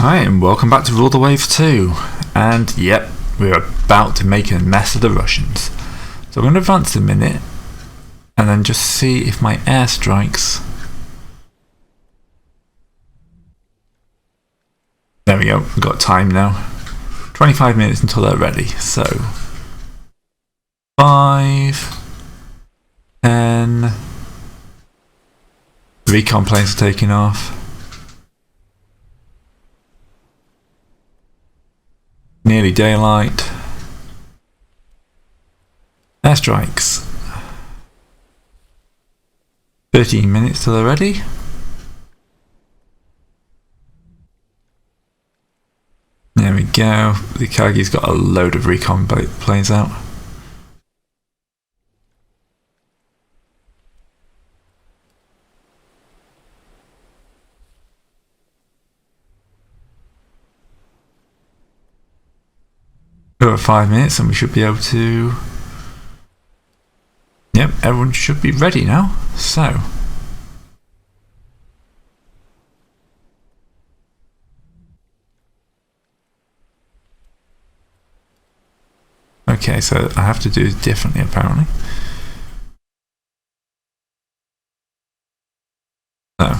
Hi, and welcome back to Rule the Wave 2. And yep, we're about to make a mess of the Russians. So I'm going to advance a minute and then just see if my airstrikes. There we go, we've got time now. 25 minutes until they're ready. So 5, 10. The recon planes are taking off. Nearly daylight. Airstrikes. 13 minutes till they're ready. There we go. The Kagi's got a load of recon planes out. Over 5 minutes and we should be able to... Yep, everyone should be ready now. So... Okay, so I have to do it differently apparently. So...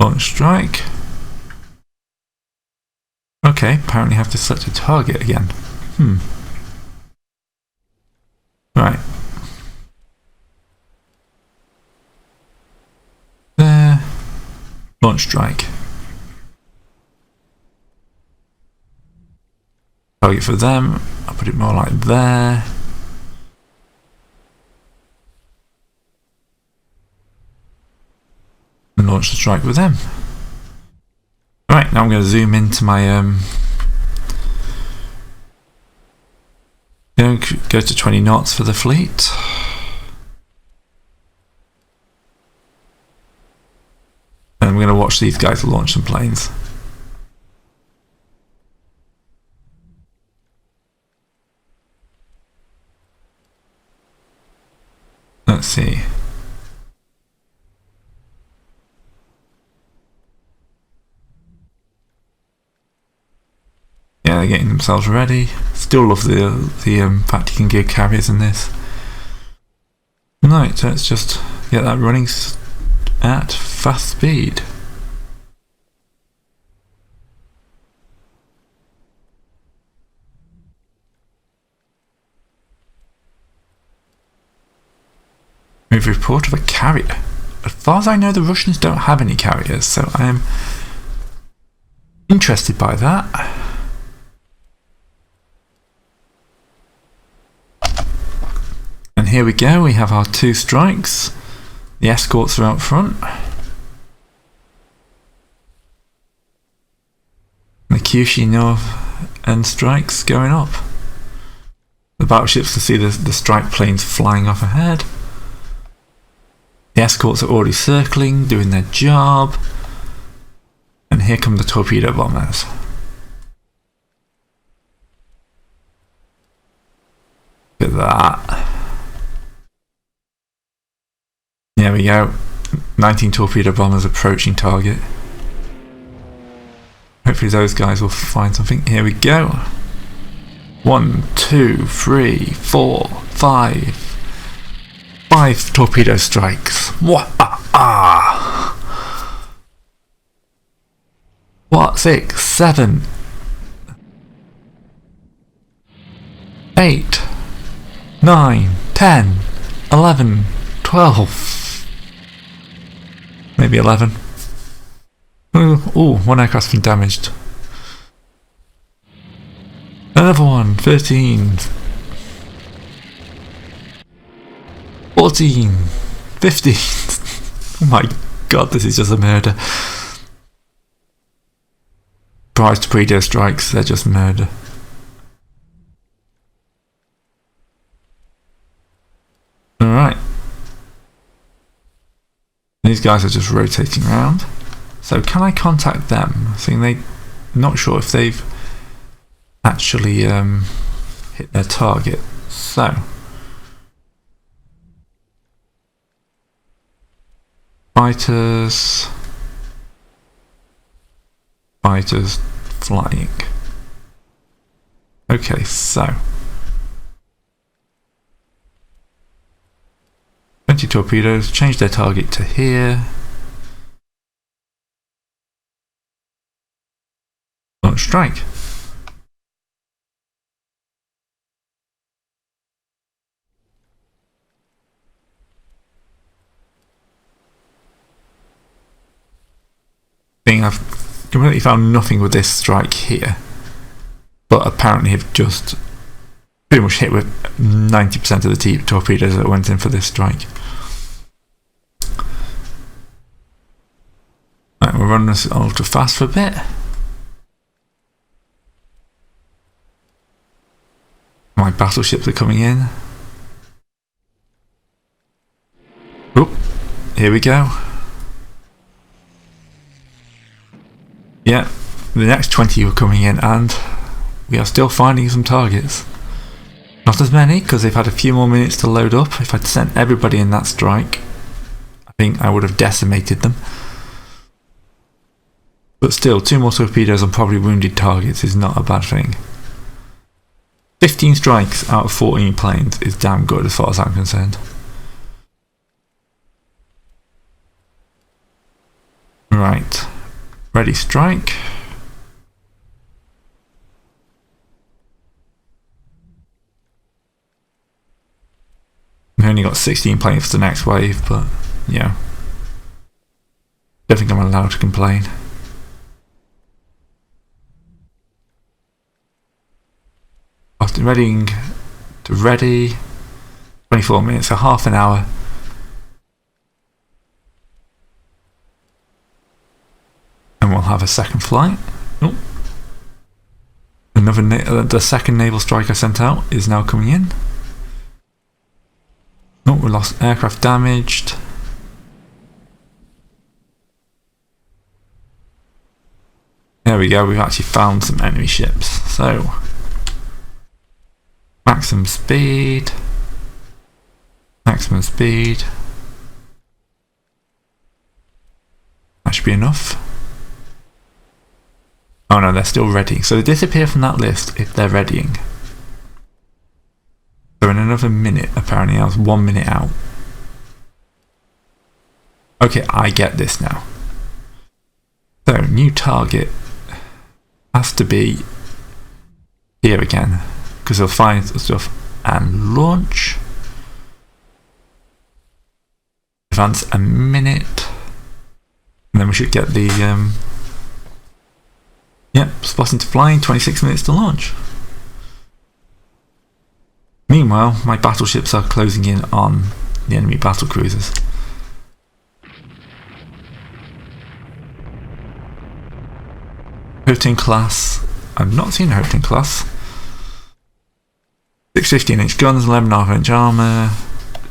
Launch strike. Okay, apparently have to select a target again. Right. There. Launch strike. Target for them. I'll put it more like there. And launch the strike with them. Right, now I'm going to zoom into my go to 20 knots for the fleet. And I'm going to watch these guys launch some planes. Let's see. Yeah, they're getting themselves ready. Still love the fact you can gear carriers in this. Right, let's just get that running at fast speed. We've report of a carrier. As far as I know, the Russians don't have any carriers, so I am interested by that. And here we go, we have our 2 strikes. The escorts are out front. The Kyushu North end strikes going up. The battleships to see the strike planes flying off ahead. The escorts are already circling, doing their job. And here come the torpedo bombers. Look at that. There we go. 19 torpedo bombers approaching target. Hopefully those guys will find something. Here we go. 1, 2, 3, 4, 5. 5 torpedo strikes. What? What? 6, 7, 8, 9, 10, 11, 12. Maybe 11. Oh, 1 aircraft's been damaged. Another one. 13. 14. 15. Oh my god, this is just a murder. Prize torpedo strikes, they're just murder. Alright. These guys are just rotating around. So can I contact them? Seeing not sure if they've actually hit their target. So fighters flying. Okay, so 20 torpedoes, change their target to here. Launch strike. I've completely found nothing with this strike here, but apparently have just pretty much hit with 90% of the torpedoes that went in for this strike. Right, we're running this ultra fast for a bit. My battleships are coming in. Oh, here we go. Yeah, the next 20 were coming in, and we are still finding some targets. Not as many, because they've had a few more minutes to load up. If I'd sent everybody in that strike, I think I would have decimated them. But still, 2 more torpedoes on probably wounded targets is not a bad thing. 15 strikes out of 14 planes is damn good as far as I'm concerned. Right. Ready, strike. We only got 16 planes for the next wave, but yeah. Don't think I'm allowed to complain. After readying to ready, 24 minutes, so half an hour. And we'll have a second flight. Oh. The second naval strike I sent out is now coming in. Oh, we lost aircraft damaged. There we go, we've actually found some enemy ships. So, maximum speed. Maximum speed. That should be enough. Oh no, they're still readying. So they disappear from that list if they're readying. So in another minute, apparently I was 1 minute out. Okay, I get this now. So, new target has to be here again, because they'll find stuff and launch. Advance a minute. And then we should get the yep, spotting to flying, 26 minutes to launch. Meanwhile, my battleships are closing in on the enemy battle cruisers. Hurricane class. I've not seen a Hurricane class. 6 15-inch guns, 11.5-inch armour,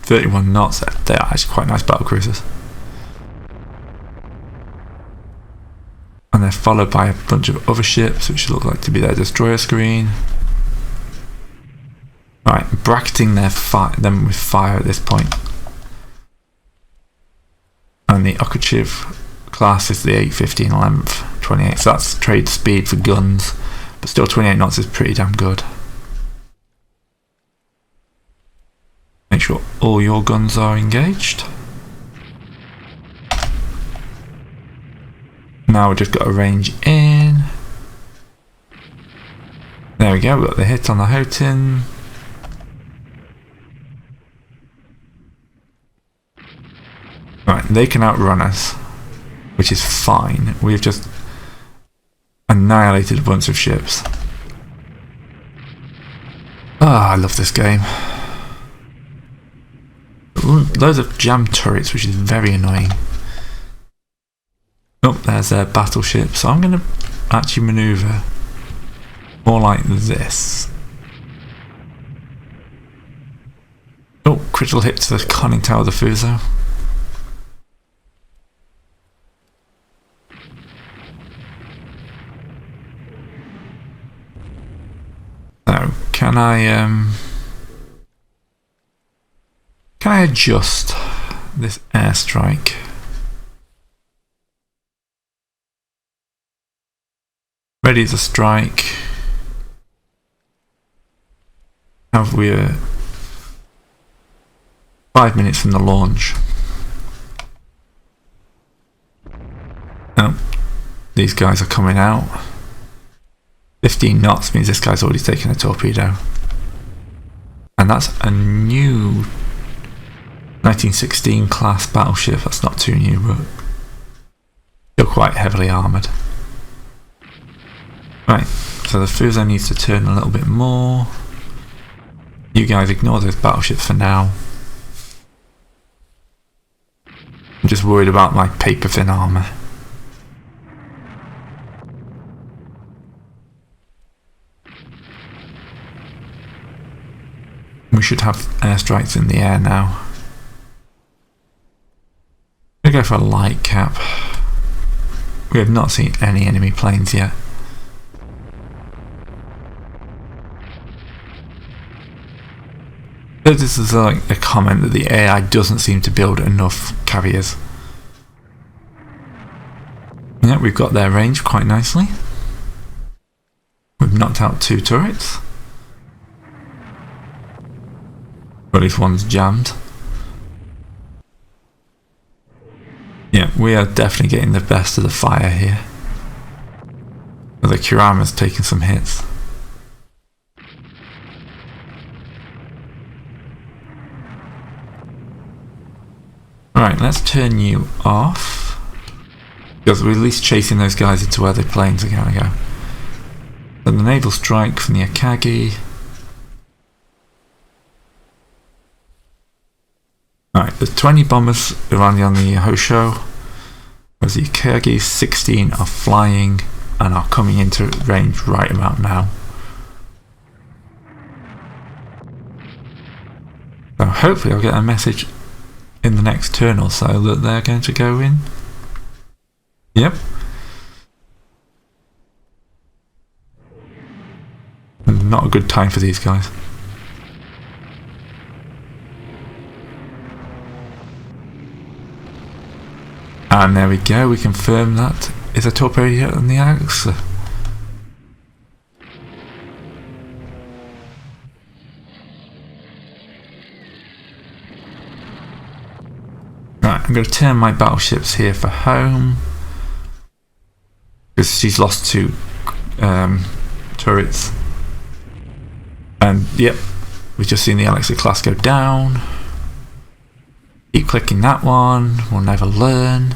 31 knots. They are actually quite nice battle cruisers. And they're followed by a bunch of other ships, which look like to be their destroyer screen. Right, bracketing them with fire at this point. And the Okachiv class is the 8, 15, 11, 28. So that's trade speed for guns, but still 28 knots is pretty damn good. Make sure all your guns are engaged. Now we've just got to range in. There we go, we've got the hit on the Houghton. Right, they can outrun us, which is fine. We've just annihilated a bunch of ships. Ah, I love this game. Loads of jam turrets, which is very annoying. Oh, there's their battleship. So I'm going to actually manoeuvre more like this. Oh, critical hit to the conning tower of the Fuso. So, can I adjust this airstrike? Ready to strike. Have we 5 minutes from the launch? Oh, these guys are coming out. 15 knots means this guy's already taken a torpedo. And that's a new 1916 class battleship. That's not too new, but still quite heavily armoured. Right, so the Fuso needs to turn a little bit more. You guys ignore those battleships for now. I'm just worried about my paper thin armour. We should have airstrikes in the air now. I'm going to go for a light cap. We have not seen any enemy planes yet. This is like a comment that the AI doesn't seem to build enough carriers. Yeah, we've got their range quite nicely. We've knocked out 2 turrets. Or at least one's jammed. Yeah, we are definitely getting the best of the fire here. The Kurama's taking some hits. Right, let's turn you off. Because we're at least chasing those guys into where the planes are going to go. Then the naval strike from the Akagi. Right, there's 20 bombers landing on the Hosho, whereas the Akagi 16 are flying and are coming into range right about now. So hopefully I'll get a message in the next turn or so that they're going to go in. Yep. Not a good time for these guys. And there we go, we confirm that is a torpedo on the Alex. Right, I'm going to turn my battleships here for home. Because she's lost 2 turrets. And yep, we've just seen the Alexa class go down. Keep clicking that one, we'll never learn.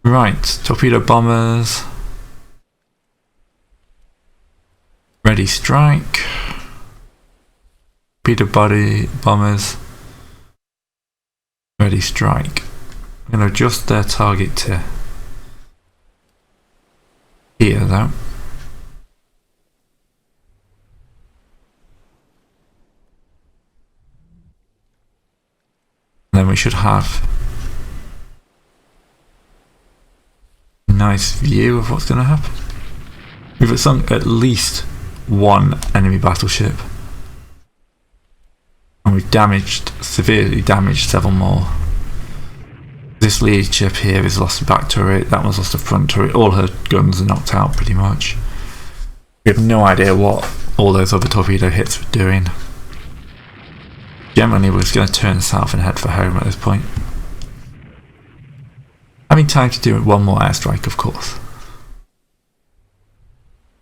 Right, torpedo bombers. Ready strike. Torpedo body bombers. Ready strike. I'm going to adjust their target to here though. Then we should have a nice view of what's going to happen. We've sunk at least 1 enemy battleship. And we've severely damaged several more. This lead ship here has lost a back turret, that one's lost a front turret, all her guns are knocked out pretty much. We have no idea what all those other torpedo hits were doing. Generally we're just going to turn south and head for home at this point. Having time to do 1 more airstrike of course.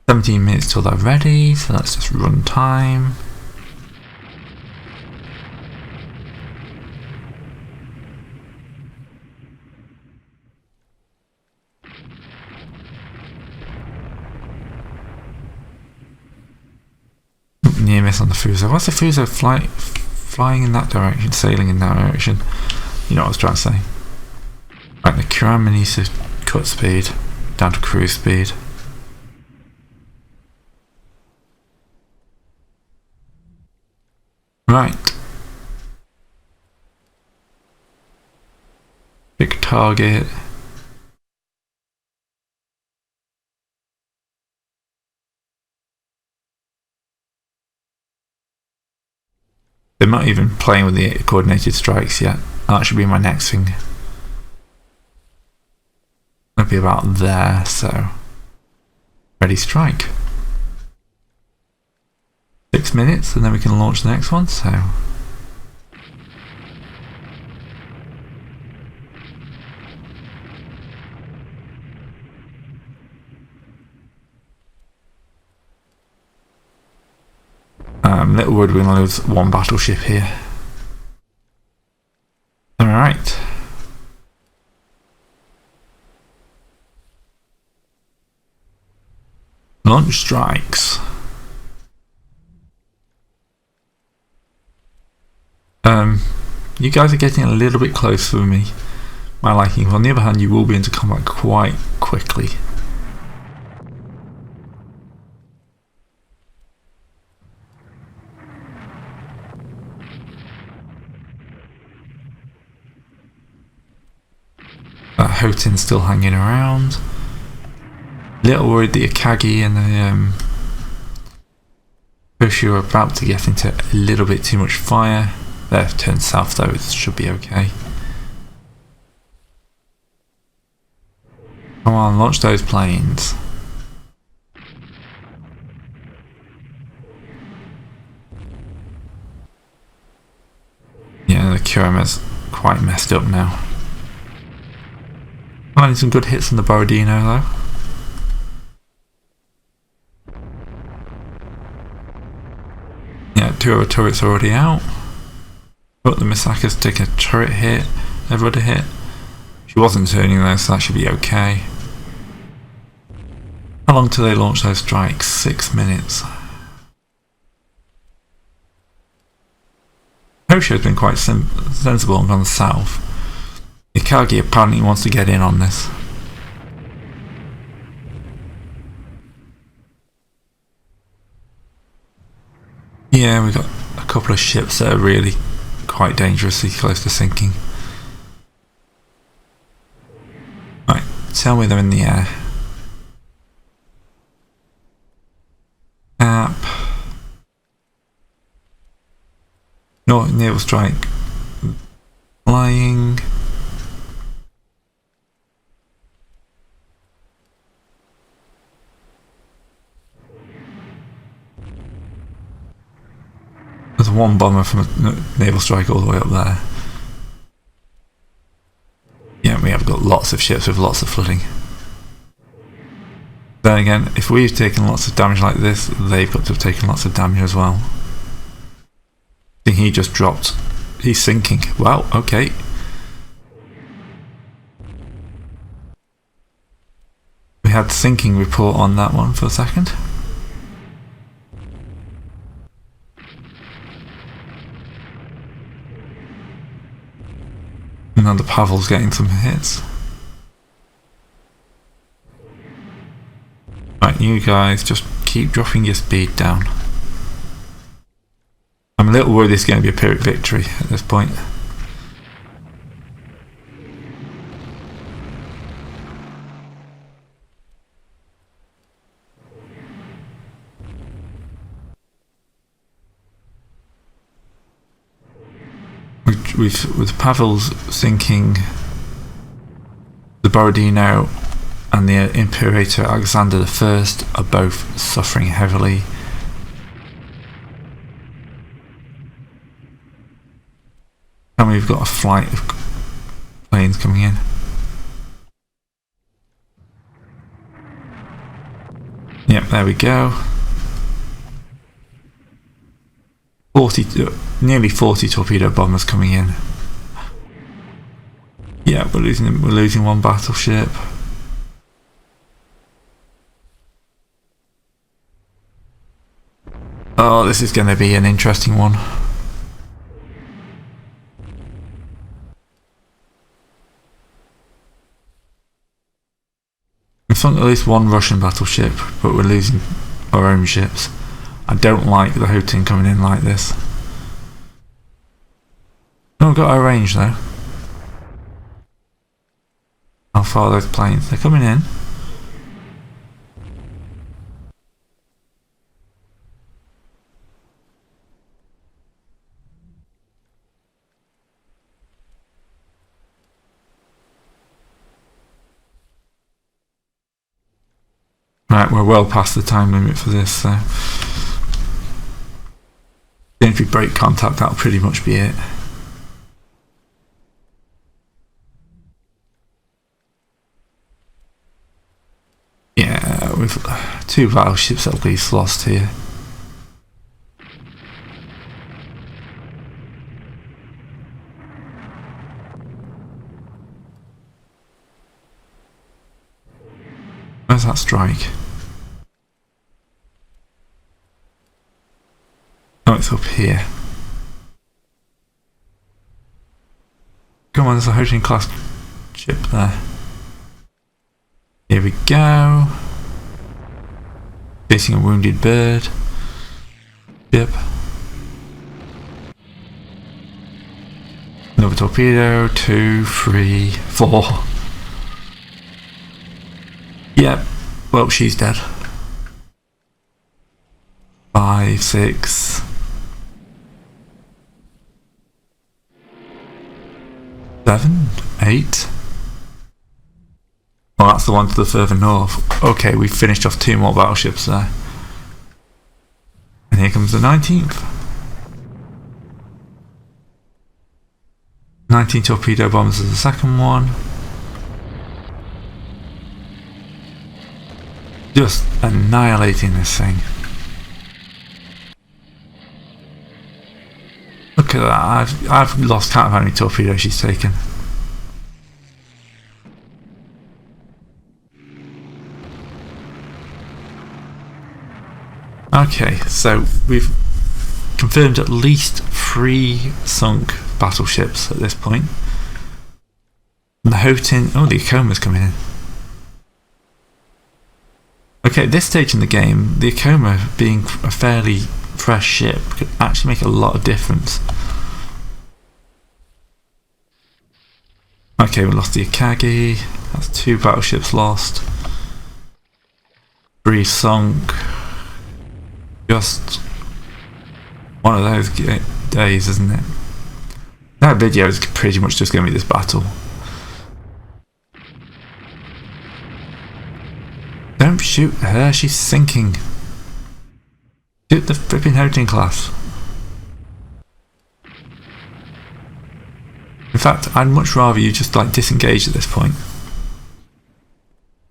17 minutes till they're ready, so let's just run time. Near miss on the Fuso. What's the Fuso flying in that direction, sailing in that direction? You know what I was trying to say. Right, the Kurama needs to cut speed down to cruise speed. Right. Pick target. They're not even playing with the coordinated strikes yet. That should be my next thing. It'll be about there, so ready strike. 6 minutes and then we can launch the next one, so little worried we're going to lose one battleship here. Alright. Launch strikes. You guys are getting a little bit close for me, my liking. On the other hand, you will be into combat quite quickly. That Hoten's still hanging around. Little worried the Akagi and the Hoshu are about to get into a little bit too much fire. They've turned south though, it should be okay. Come on, launch those planes. Yeah, the Kurama's quite messed up now. Finding some good hits on the Borodino though. Yeah, 2 other turrets are already out. But the Misaka's taking a turret hit, a rudder hit. She wasn't turning though, so that should be okay. How long till they launch those strikes? 6 minutes. Hosho's been quite sensible and gone south. Ikagi apparently wants to get in on this. Yeah, we've got a couple of ships that are really quite dangerously close to sinking. Right, tell me they're in the air. Cap. No, naval strike. Flying. There's one bomber from a naval strike all the way up there. Yeah, we have got lots of ships with lots of flooding. Then again, if we've taken lots of damage like this, they've got to have taken lots of damage as well. I think he just dropped. He's sinking. Wow, okay. We had sinking report on that one for a second. And now the Pavel's getting some hits. Right, you guys just keep dropping your speed down. I'm a little worried this is going to be a Pyrrhic victory at this point. With Pavel's sinking, the Borodino and the Imperator Alexander I are both suffering heavily. And we've got a flight of planes coming in. Yep, there we go. Nearly 40 torpedo bombers coming in. Yeah, we're losing one battleship. Oh, this is going to be an interesting one. We've sunk at least one Russian battleship, but we're losing our own ships. I don't like the Hoten coming in like this. Oh, we've got our range though. How far are those planes? They're coming in. Right, we're well past the time limit for this, so if we break contact, that'll pretty much be it. Yeah, we've 2 battleships at least lost here. Where's that strike? Oh, it's up here. Come on, there's a Hojin class ship there. Here we go. Facing a wounded bird. Yep. Another torpedo. 2, 3, 4. Yep. Well, she's dead. 5, 6. 7, 8. Well, that's the one to the further north. Okay, we've finished off 2 more battleships there. And here comes the 19th. 19 torpedo bombers is the second one. Just annihilating this thing. Look at that, I've lost count of how many torpedoes she's taken. Okay, so we've confirmed at least 3 sunk battleships at this point. And the Houghton, oh, the Acoma's coming in. Okay, at this stage in the game, the Acoma being a fairly fresh ship could actually make a lot of difference. Okay, we lost the Akagi. That's 2 battleships lost. 3 sunk. Just one of those days, isn't it? That video is pretty much just going to be this battle. Don't shoot her, she's sinking. Shoot the flipping Houghton class. In fact, I'd much rather you just like disengage at this point.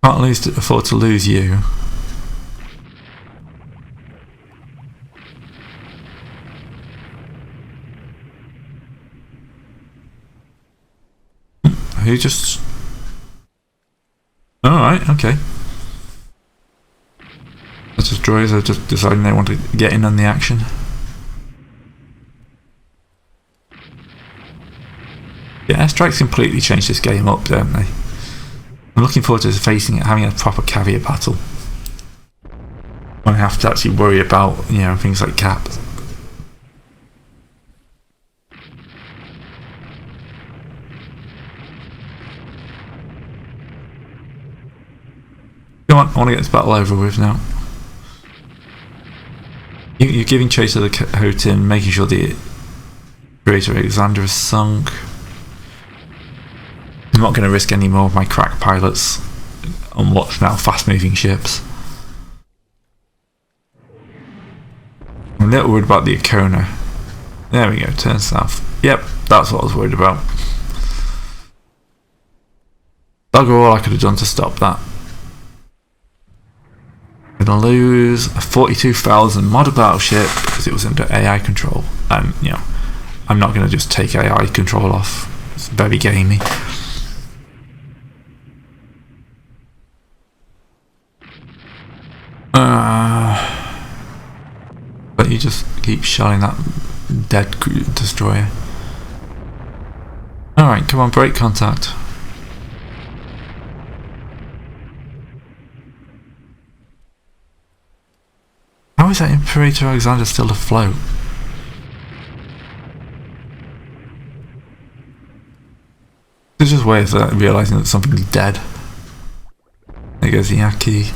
Can't afford to lose you. Who just... Alright, okay. The destroyers are just deciding they want to get in on the action. Yeah, airstrikes completely change this game up, don't they? I'm looking forward to facing it, having a proper caveat battle. When I have to actually worry about, you know, things like caps. Come on, I want to get this battle over with now. You're giving chase to the Houghton, making sure the Greater Alexander is sunk. I'm not going to risk any more of my crack pilots on what's now fast moving ships. I'm a little worried about the Icona. There we go, turn south. Yep, that's what I was worried about. Bugger all I could have done to stop that. I'm going to lose a 42,000 model battleship because it was under AI control. And, you know, I'm not going to just take AI control off. It's very gamey. But you just keep shelling that dead destroyer. Alright, come on, break contact. How is that Imperator Alexander still afloat? There's just ways of realising that something's dead. There goes the Yaki.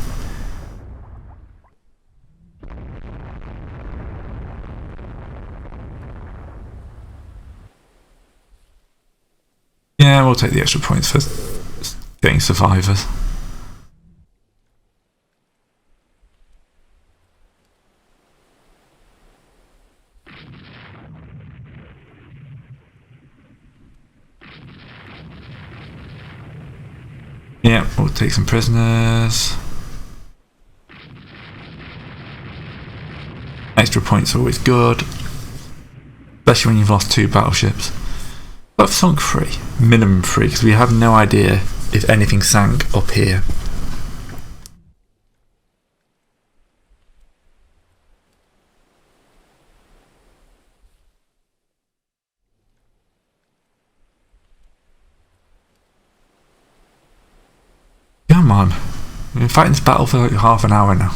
Yeah, we'll take the extra points for getting survivors. Yeah, we'll take some prisoners. Extra points are always good, especially when you've lost 2 battleships. But I've sunk 3, minimum 3, because we have no idea if anything sank up here. Come on, we've been fighting this battle for like half an hour now.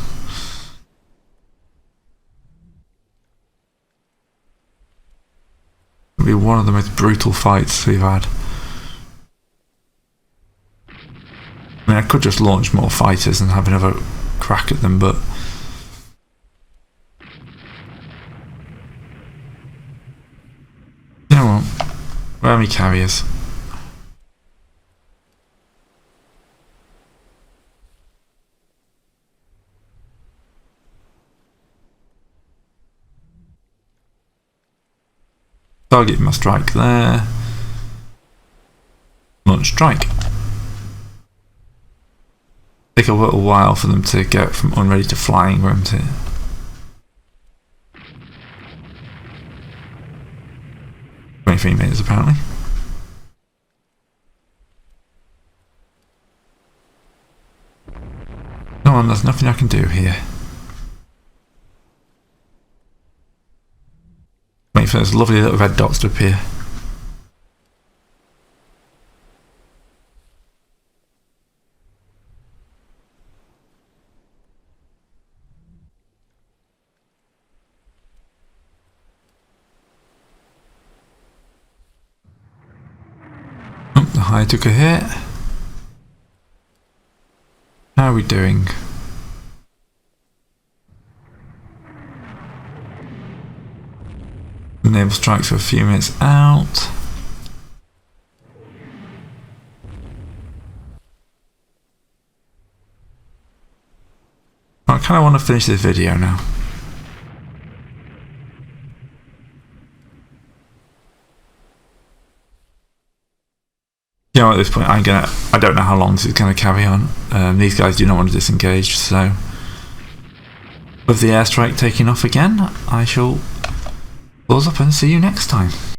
It'll be one of the most brutal fights we've had. I mean, I could just launch more fighters and have another crack at them, but you know what? Where are my carriers? Target my strike there. Launch strike. Take a little while for them to get from unready to flying, won't it? Minutes apparently. Come on, there's nothing I can do here. Wait for those lovely little red dots to appear. Oh, the high took a hit. How are we doing? The naval strikes for a few minutes out. I kind of want to finish this video now. You know, at this point, I don't know how long this is going to carry on. These guys do not want to disengage, so with the airstrike taking off again, I shall close up and see you next time.